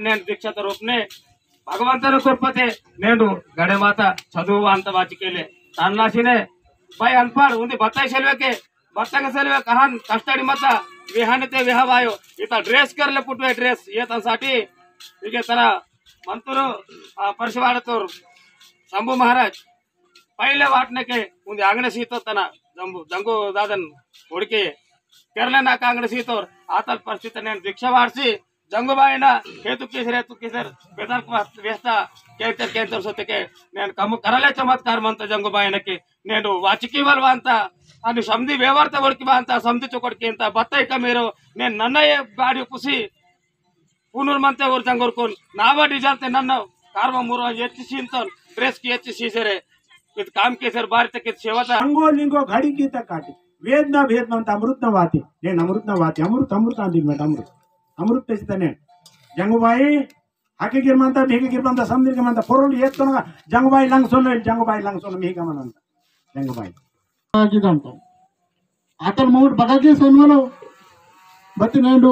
నేను దీక్షత రూపనే భగవంతుని కృపతే నేను గడేమాత చదువు అంత వాచికేలే तानाशीने भाई अनपढ़ उन्दी बताई सेलवे के बत्तंग सेलवे कहान कष्टाडी मत विहान ते विहावायो इता ड्रेस कर ले पुटवे ड्रेस ये तसाठी इके तना मंतुरु परशवाडतोर शंभू महाराज पहले वाटने के उन्दी आंगणे सीतो तना जंगू दादन उड़के केरले नाक आंगणे सीतोर आतल परिस्थिति ने दीक्षा वारसी जंगुबाईना हेतु किसर बेदर व्यस्ता केंतर सोते నేను కమ్ము కరలే చమత్కార మంత జంగుబాయనకి నేను వాచికి వల్వంత అని సంధి వ్యవహారత వడికి బాంత సంధి చొకడికి ఎంత బత్తైక మీరు నేను నన్నయ్య గాడి కుసి పూనూర్ మంతే ఊరు జంగుర్కోన్ నావా డిజాల్తే నన్న కార్వ మూర ఎచ్చి सीनतन ड्रेस की एच सीसरे इत काम के सर भारत के सेवता अंगो लिंगो घड़ी की तक काटी वेद ना भेद मंत अमृत न वाती ने अमृत न वाती अमृत अमृत अंदिल में अमृत अमृत तेने जंगुबाई हाके गिरमंत मेघ गिरमंत समदिर गिरमंत पोरल येत्तोन जंगुबाई लंगसोन मेघ मनंत जंगुबाई ಆಗಿದಂತ ಆತನ ಮೌಟ್ ಬಗಗೆ ಸೋನ್ವಲು ಬತ್ತಿ నేడు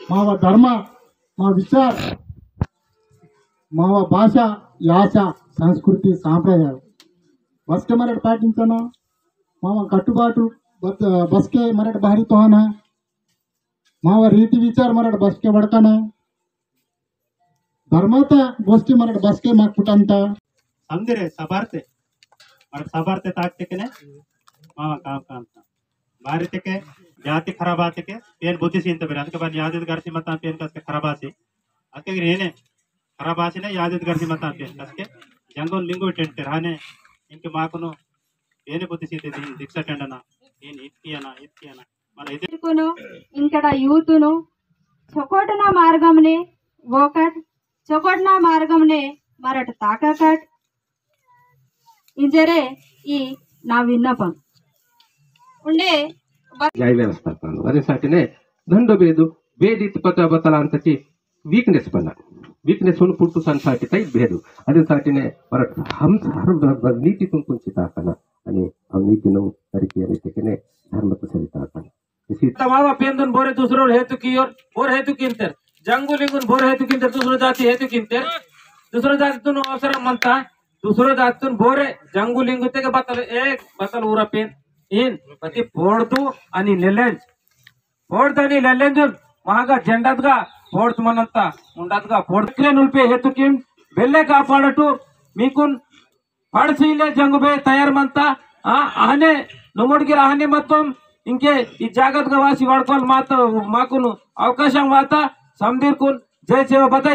మావ ధర్మ మా విచార మావ భాష యాస సంస్కృతి సాంప్రదాయం బస్కే మరట పాటించన మావ కట్టుబాటు బస్కే మరట బాహరి తోహన మావ రీతి విచార మరట బస్కే వడకన ధర్మత गोष्टी मराठ बसके माग पुटंता समझरे सबारते ताकते के ने मामा काम कामता बारिते के जाति खराब आते के पेन बुद्धि सीनते बेर ಅದಕ್ಕೆ ಬನ್ ಯಾದಿದ ಗರ್ಸಿ ಮತ ಪೇನ್ ಕಸ್ಕೆ ಖರಾಬ್ ಆಸಿ ಅದಕ್ಕೆ ಏನೇ ಖರಾಬ್ ಆಸಿನೆ ಯಾದಿದ ಗರ್ಸಿ ಮತ ಪೇನ್ ಕಸ್ಕೆ ಜಂಗೋನ್ ಲಿಂಗೋ ಟೆಂಟ್ ರಾನೆ ಇಂಕೆ ಮಾಕನು ಏನೇ ಬುದ್ಧಿ ಸೀತೆ ದೀಕ್ಷಾ ಟೆಂಡನ ಏನ್ ಇತ್ಕಿಯನ మన ఇదికును ఇంకడ యూతును చొకోటన మార్గంనే వోకట్ చొకోటన మార్గంనే మరట తాకకట్ ఇంజరే ఈ నా విన్నపం ఉండే न्याय व्यवस्थापन ಅದಕ್ಕಾಗಿನೇ ದಂಡ ಬೇದು ಬೇದಿತ್ ಪತ ಬತಲಾಂತತಿ ವೀಕ್ನೆಸ್ ಬನ್ನ ವೀಕ್ನೆಸ್ ಒಂದು ಪುಟ್ಟು ಸಂಸಾಟಿ ತೈ ಬೇದು ಅದಕ್ಕಾಗಿನೇ ಮರ ಹಮ್ ನೀತಿ ತುಂಕುಂಚಿತಾಕನ आणि नीतीनो तरीके रीतिने धर्म सरिताकन तमावा पेंदन बोरे दूसरो हेतु की और बोर हेतु किंतर जंगू लिंगुन बोर हेतु किंतर दूसरो जाति हेतु किंतर दूसरो जाति तुन अवसर मनता दूसरो जाति तुन बोरे जंगू लिंगु ते के बतल एक बतल उरा पेन इन पति फोड़तू आणि लेलेंज फोड़तानी लेलेंज महागा झंडातगा फोड़त मनंता मुंडातगा फोड़क्रे नुल्पे हेतु किम बेल्ले कापाडटू मीकुन पड़सीले जंगुबे तयार मनता आने नुमुडगिर आने मत्तम इंके ಈ ಜಾಗದ ವಾಸಿ ವಾಡ್ಕೊಲ್ ಮಾತು ಮಾಕುನು ಅವಕಾಶ ವಾತ ಸಮದಿರ್ಕುನ್ ಜೈ ಸೇವ ಬತಾಯಿ